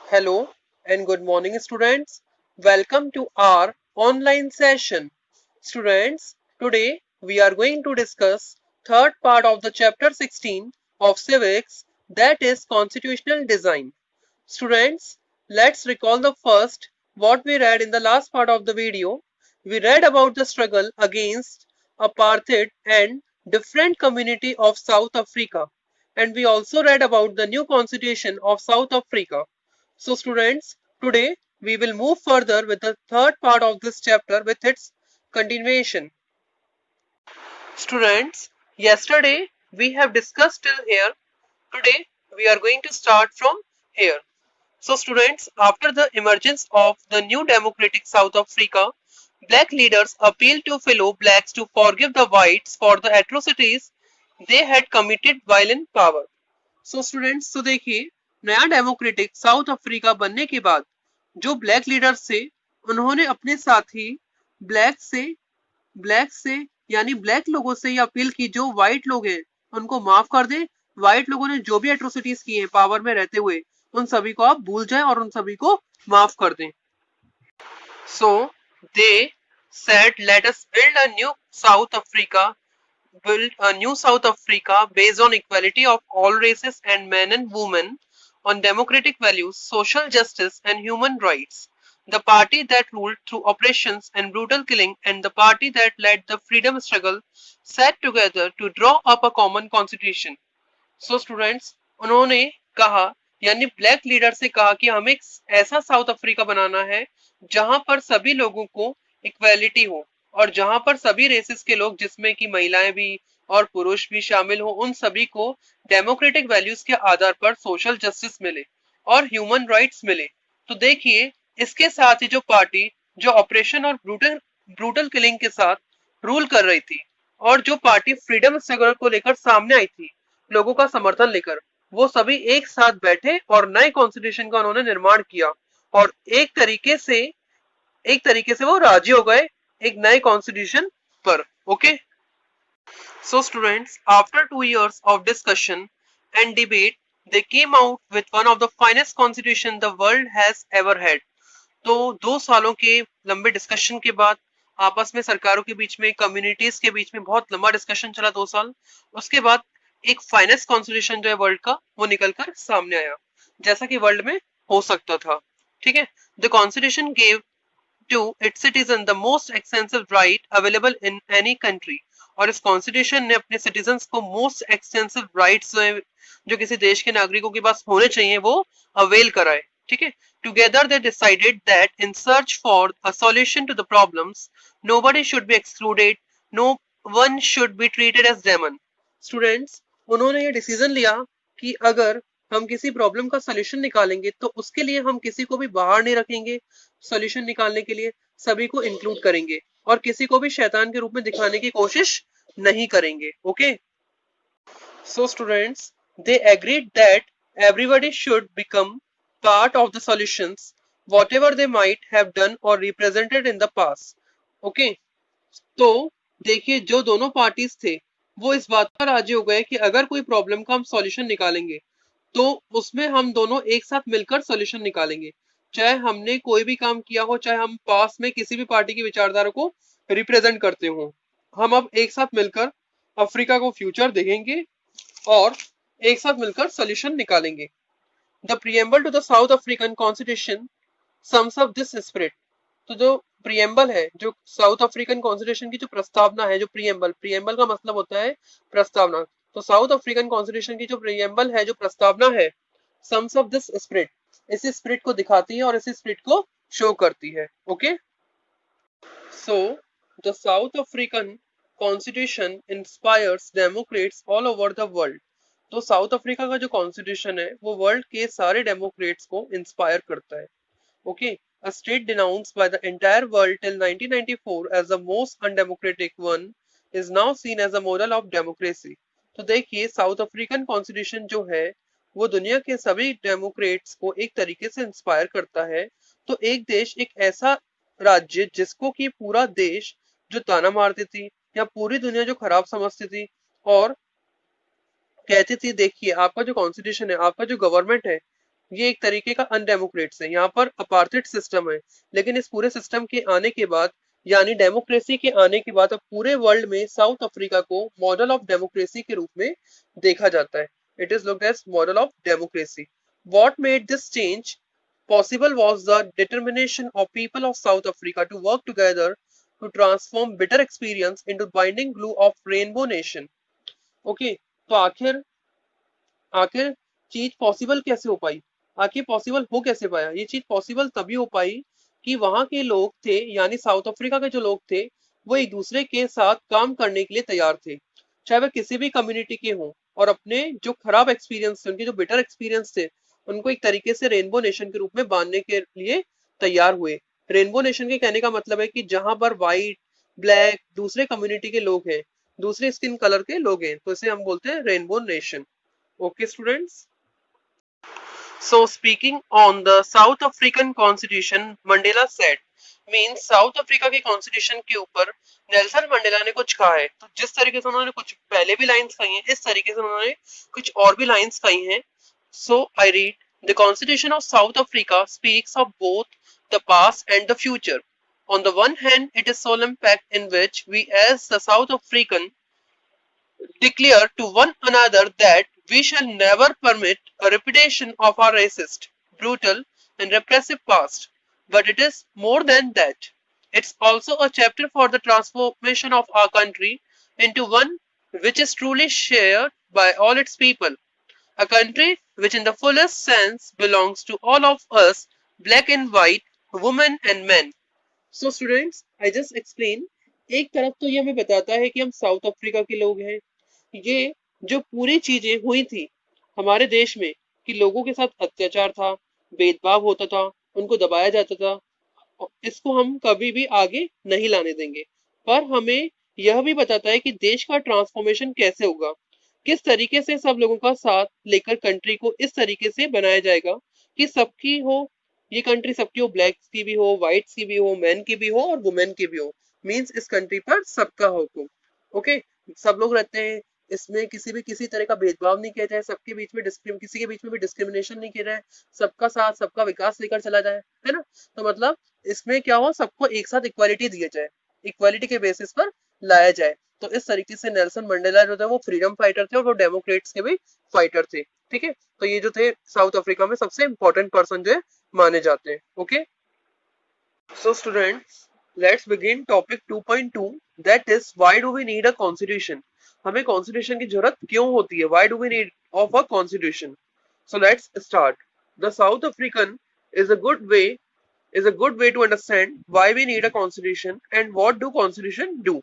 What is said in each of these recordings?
Hello and good morning, students. Welcome to our online session. Students, today we are going to discuss third part of the chapter 16 of civics, that is constitutional design. Students, let's recall the first what we read in the last part of the video. We read about the struggle against apartheid and different community of South Africa, and we also read about the new constitution of South Africa. So students, today we will move further with the third part of this chapter with its continuation. Students, yesterday we have discussed till here. Today we are going to start from here. So students, after the emergence of the new democratic South Africa, black leaders appealed to fellow blacks to forgive the whites for the atrocities they had committed while in power. So students, तो देखिए नया democratic south Africa बनने के बाद जो black leaders थे उन्होंने अपने साथी ब्लैक से ब्लैक से यानी ब्लैक लोगों से ये अपील की जो व्हाइट लोग हैं उनको माफ कर दे। व्हाइट लोगों ने जो भी एट्रोसिटीज की हैं पावर में रहते हुए उन सभी को आप भूल जाएं और उन सभी को माफ कर दें। So they said, let us build a new South Africa based on equality of all races and men and women, on democratic values, social justice and human rights. The party that ruled through oppressions and brutal killing and the party that led the freedom struggle sat together to draw up a common constitution. So students, उन्होंने कहा यानी black leader से कहा कि हमें एक ऐसा south Africa बनाना है जहां पर सभी लोगों को इक्वालिटी हो और जहां पर सभी रेसेस के लोग जिसमें कि महिलाएं भी और पुरुष भी शामिल हो उन सभी को डेमोक्रेटिक वैल्यूज के आधार पर सोशल जस्टिस मिले और ह्यूमन राइट्स मिले। तो देखिए इसके साथ ही जो पार्टी जो ऑपरेशन और ब्रूटल किलिंग के साथ रूल कर रही थी और जो पार्टी फ्रीडम स्ट्रगल को लेकर सामने आई थी लोगों का समर्थन लेकर, वो सभी एक साथ बैठे और नए कॉन्स्टिट्यूशन का उन्होंने निर्माण किया और एक तरीके से वो राजी हो गए एक नए कॉन्स्टिट्यूशन पर। Okay, so students, after 2 years of discussion and debate, they came out with one of the finest constitution the world has ever had. तो 2 सालों के लंबे डिस्कशन के बाद आपस में सरकारों के बीच में कम्युनिटीज के बीच में बहुत लंबा डिस्कशन चला 2 साल, उसके बाद एक फाइनेस्ट कॉन्स्टिट्यूशन जो है वर्ल्ड का वो निकलकर सामने आया जैसा कि वर्ल्ड में हो सकता था। ठीक है, the constitution gave to its citizen the most extensive right available in any country, और इस कॉन्स्टिट्यूशन ने अपने सिटीजन्स को मोस्ट एक्सटेंसिव राइट्स जो किसी देश के नागरिकों के पास होने चाहिए वो अवेल कराए। ठीक है, together they decided that in search for a solution to the problems nobody should be excluded, no one should be treated as demon. Students, उन्होंने ये डिसीजन लिया कि अगर हम किसी प्रॉब्लम का सोल्यूशन निकालेंगे तो उसके लिए हम किसी को भी बाहर नहीं रखेंगे, सोल्यूशन निकालने के लिए सभी को इंक्लूड करेंगे और किसी को भी शैतान के रूप में दिखाने की कोशिश नहीं करेंगे। Okay, so students, they agreed that everybody should become part of the solutions whatever they might have done or represented in the past. Okay, तो देखिए जो दोनों पार्टीज थे वो इस बात पर राजी हो गए कि अगर कोई प्रॉब्लम का हम सॉल्यूशन निकालेंगे तो उसमें हम दोनों एक साथ मिलकर सॉल्यूशन निकालेंगे, चाहे हमने कोई भी काम किया हो, चाहे हम पास में किसी भी पार्टी की विचारधारा को रिप्रेजेंट करते हो, हम अब एक साथ मिलकर अफ्रीका को फ्यूचर देखेंगे और एक साथ मिलकर सॉल्यूशन निकालेंगे। The preamble to the South African constitution sums up this spirit. तो जो प्रीएम्बल है, जो साउथ अफ्रीकन कॉन्स्टिट्यूशन की जो प्रस्तावना है, जो प्रीएम्बल का मतलब होता है प्रस्तावना, तो साउथ अफ्रीकन कॉन्स्टिट्यूशन की जो प्रीएम्बल है, जो प्रस्तावना है, सम्स ऑफ दिस स्पिरिट, इसी स्पिरिट को दिखाती है और इसी स्पिरिट को शो करती है। Okay, so the South African constitution inspires Democrats all over the world. तो साउथ अफ्रीका का जो कॉन्स्टिट्यूशन है वो वर्ल्ड के सारे डेमोक्रेट्स को इंस्पायर करता है। Okay, a state denounced by the entire world till 1994 as the most undemocratic one is now seen as a model of democracy. तो देखिए साउथ अफ्रीकन कॉन्स्टिट्यूशन जो है वो दुनिया के सभी डेमोक्रेट्स को एक तरीके से इंस्पायर करता है। तो एक देश, एक ऐसा राज्य जिसको कि पूरा देश जो ताना मारती थी या पूरी दुनिया जो खराब समझती थी और कहती थी देखिए आपका जो कॉन्स्टिट्यूशन है, आपका जो गवर्नमेंट है ये एक तरीके का अनडेमोक्रेट्स है, यहाँ पर अपार्थाइड सिस्टम है। लेकिन इस पूरे सिस्टम के आने के बाद, यानी डेमोक्रेसी के आने के बाद, अब पूरे वर्ल्ड में साउथ अफ्रीका को मॉडल ऑफ डेमोक्रेसी के रूप में देखा जाता है। It is looked as model of democracy. What made this change possible was the determination of people of South Africa to work together to transform bitter experience into binding glue of rainbow nation. Okay, तो आखिर आखिर चीज possible कैसे हो पाई, आखिर possible हो कैसे पाया? ये चीज पॉसिबल तभी हो पाई कि वहां के लोग थे, यानी साउथ अफ्रीका के जो लोग थे, वो एक दूसरे के साथ काम करने के लिए तैयार थे, चाहे वह किसी भी कम्युनिटी के हों, और अपने जो खराब एक्सपीरियंस थे, उनके जो बिटर एक्सपीरियंस थे, उनको एक तरीके से रेनबो नेशन के रूप में बांधने के लिए तैयार हुए। रेनबो नेशन के कहने का मतलब है कि जहां पर व्हाइट, ब्लैक, दूसरे कम्युनिटी के लोग हैं, दूसरे स्किन कलर के लोग हैं, तो इसे हम बोलते हैं rainbow nation. Okay, students. So speaking on the South African Constitution, Mandela said, means south Africa की कॉन्स्टिट्यूशन के ऊपर नेल्सन मंडेला ने कुछ कहा है। तो जिस तरीके से उन्होंने कुछ पहले भी लाइंस कही हैं, इस तरीके से उन्होंने कुछ और भी लाइंस कही हैं। So I read, the Constitution of South Africa speaks of both the past and the future. On the one hand, it is solemn pact in which we as the South African declare to one another that we shall never permit a repetition of our racist, brutal, and repressive past. But it is more than that. It's also a chapter for the transformation of our country into one which is truly shared by all its people. A country which, in the fullest sense, belongs to all of us, black and white, women and men. So, students, I just explain. एक तरफ तो ये हमें बताता है कि हम south Africa के लोग हैं। ये जो पूरी चीजें हुई थी हमारे देश में, कि लोगों के साथ अत्याचार था, भेदभाव होता था, उनको दबाया जाता था, इसको हम कभी भी आगे नहीं लाने देंगे। पर हमें यह भी बताता है कि देश का ट्रांसफॉर्मेशन कैसे होगा, किस तरीके से सब लोगों का साथ लेकर कंट्री को इस तरीके से बनाया जाएगा कि सबकी हो, ये कंट्री सबकी हो, ब्लैक की भी हो, व्हाइट की भी हो, मैन की भी हो और वुमेन की भी हो। मींस इस कंट्री पर सबका हुक्म। ओके, सब लोग रहते हैं, इसमें किसी तरह का भेदभाव नहीं किया जाए, सबके बीच में किसी के बीच में भी डिस्क्रिमिनेशन नहीं किया जाए, सबका साथ सबका विकास लेकर चला जाए, है ना। तो मतलब इसमें क्या हो, सबको एक साथ इक्वालिटी दिया जाए, इक्वालिटी के बेसिस पर लाया जाए। तो इस तरीके से नेल्सन मंडेला जो थे वो फ्रीडम फाइटर थे और वो डेमोक्रेट्स के भी फाइटर थे। ठीक है, तो ये जो थे साउथ अफ्रीका में सबसे इंपॉर्टेंट पर्सन जो है माने जाते हैं। Okay, so students, let's begin topic 2.2, that is why do we need a constitution. हमें कॉन्स्टिट्यूशन की जरूरत क्यों होती है, why do we need of a constitution. So let's start. The South African is a good way is a good way to understand why we need a constitution and what do constitution do.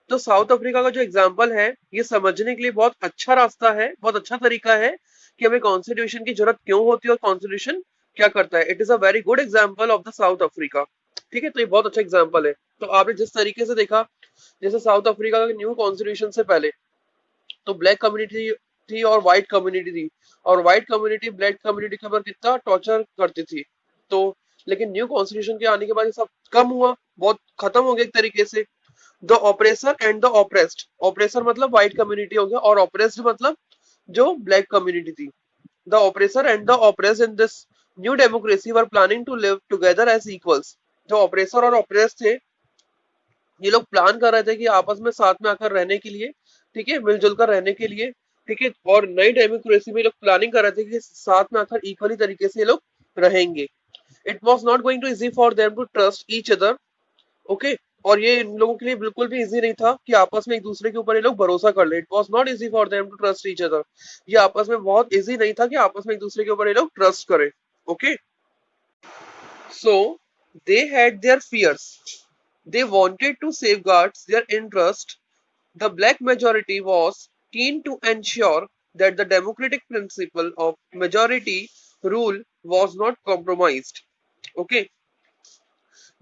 तो south Africa का जो example है, ये समझने के लिए बहुत अच्छा रास्ता है, बहुत अच्छा तरीका है कि हमें कॉन्स्टिट्यूशन की जरूरत क्यों होती है और कॉन्स्टिट्यूशन क्या करता है। It is a very good example of the south Africa. ठीक है, तो ये बहुत अच्छा एग्जाम्पल है। तो आपने जिस तरीके से देखा, जैसे साउथ अफ्रीका का न्यू कॉन्स्टिट्यूशन से पहले तो ब्लैक कम्युनिटी थी और व्हाइट कम्युनिटी थी, और व्हाइट कम्युनिटी ब्लैक कम्युनिटी के ऊपर कितना टॉर्चर करती थी। तो लेकिन न्यू कॉन्स्टिट्यूशन के आने के बाद ये सब कम हुआ, बहुत खत्म हो गया एक तरीके से। The oppressor and the oppressed, oppressor मतलब व्हाइट कम्युनिटी हो गया और ऑपरेस्ड मतलब जो ब्लैक कम्युनिटी थी। The oppressor and the oppressed in this new democracy were planning to live together as equals. जो ऑपरेसर और ऑपरेस्ड थे, ये लोग प्लान कर रहे थे कि आपस में साथ में आकर रहने के लिए, ठीक है, मिलजुल कर रहने के लिए। ठीक है, और नई डेमोक्रेसी में लोग प्लानिंग कर रहे थे कि साथ में आकर इक्वली तरीके से ये लोग रहेंगे। It was not going to easy for them to trust each other. Okay, और ये इन लोगों के लिए बिल्कुल भी इजी नहीं था कि आपस में एक दूसरे के ऊपर ये लोग भरोसा कर ले। It was not easy for them to trust each other. ये आपस में बहुत इजी नहीं था कि आपस में एक दूसरे के ऊपर ये लोग ट्रस्ट करें। Okay, so they had their fears, they wanted to safeguard their interest. The black majority was keen to ensure that the democratic principle of majority rule was not compromised. Okay,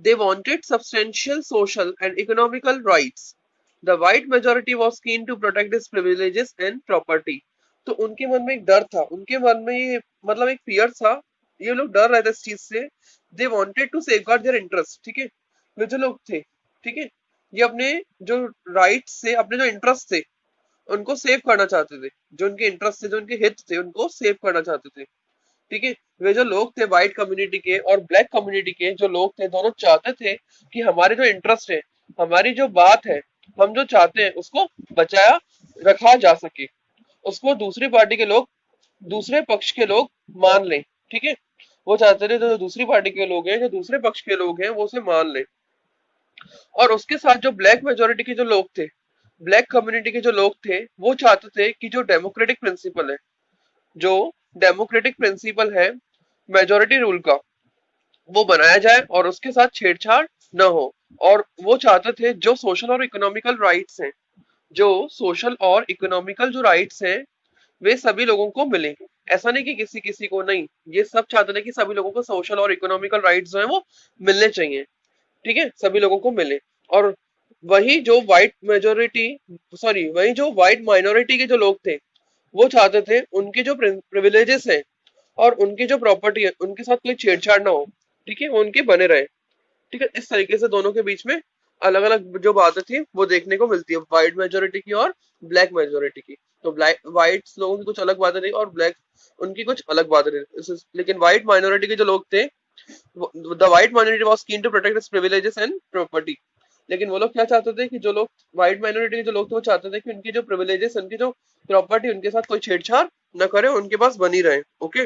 they wanted substantial social and economical rights. The white majority was keen to protect its privileges and property. तो उनके मन में एक डर था, उनके मन में ये मतलब एक फियर था, ये लोग डर रहे थे इस चीज से। They wanted to safeguard their interest. ठीक है, ये जो लोग थे, ठीक है, ये अपने जो राइट्स से, अपने जो इंटरेस्ट थे, उनको सेव करना चाहते थे। जो उनके इंटरेस्ट थे, जो उनके हित थे, उनको सेव करना चाहते थे। ठीक है। वे जो लोग थे व्हाइट कम्युनिटी के और ब्लैक कम्युनिटी के जो लोग थे, दोनों चाहते थे कि हमारे जो इंटरेस्ट है, हमारी जो बात है, हम जो चाहते हैं उसको बचाया रखा जा सके, उसको दूसरी पार्टी के लोग, दूसरे पक्ष के लोग मान लें। ठीक है। वो चाहते थे जो दूसरी पार्टी के लोग हैं, जो दूसरे पक्ष के लोग हैं, वो उसे मान लें। और उसके साथ जो ब्लैक मेजोरिटी के जो लोग थे, ब्लैक कम्युनिटी के जो लोग थे, वो चाहते थे कि जो डेमोक्रेटिक प्रिंसिपल है, जो डेमोक्रेटिक प्रिंसिपल है मेजोरिटी रूल का, वो बनाया जाए और उसके साथ छेड़छाड़ न हो। और वो चाहते थे जो सोशल और इकोनॉमिकल राइट्स हैं, जो सोशल और इकोनॉमिकल जो राइट्स हैं, वे सभी लोगों को मिले। ऐसा नहीं कि किसी किसी को नहीं, ये सब चाहते थे कि सभी लोगों को सोशल और इकोनॉमिकल राइट्स जो है वो मिलने चाहिए। ठीक है, सभी लोगों को मिले। और वही जो व्हाइट मेजोरिटी, सॉरी, वही जो व्हाइट माइनॉरिटी के जो लोग थे, वो चाहते थे उनके जो प्रिविलेजेस हैं और उनकी जो प्रॉपर्टी है, उनके साथ कोई छेड़छाड़ ना हो। ठीक है, वो उनके बने रहे। ठीक है, इस तरीके से दोनों के बीच में अलग अलग जो बातें थी वो देखने को मिलती है, व्हाइट मेजोरिटी की और ब्लैक मेजोरिटी की। तो ब्लैक व्हाइट लोगों की कुछ अलग बातें थी और ब्लैक उनकी कुछ अलग बातें थी। लेकिन व्हाइट माइनॉरिटी के जो लोग थे, the white minority was keen to protect its privileges and property. लेकिन वो लोग क्या चाहते थे कि जो लोग व्हाइट माइनॉरिटी के जो लोग थे, वो चाहते थे कि उनकी जो प्रिविलेजेस, उनकी जो प्रॉपर्टी, उनके साथ कोई छेड़छाड़ न करे, उनके पास बनी रहे। ओके।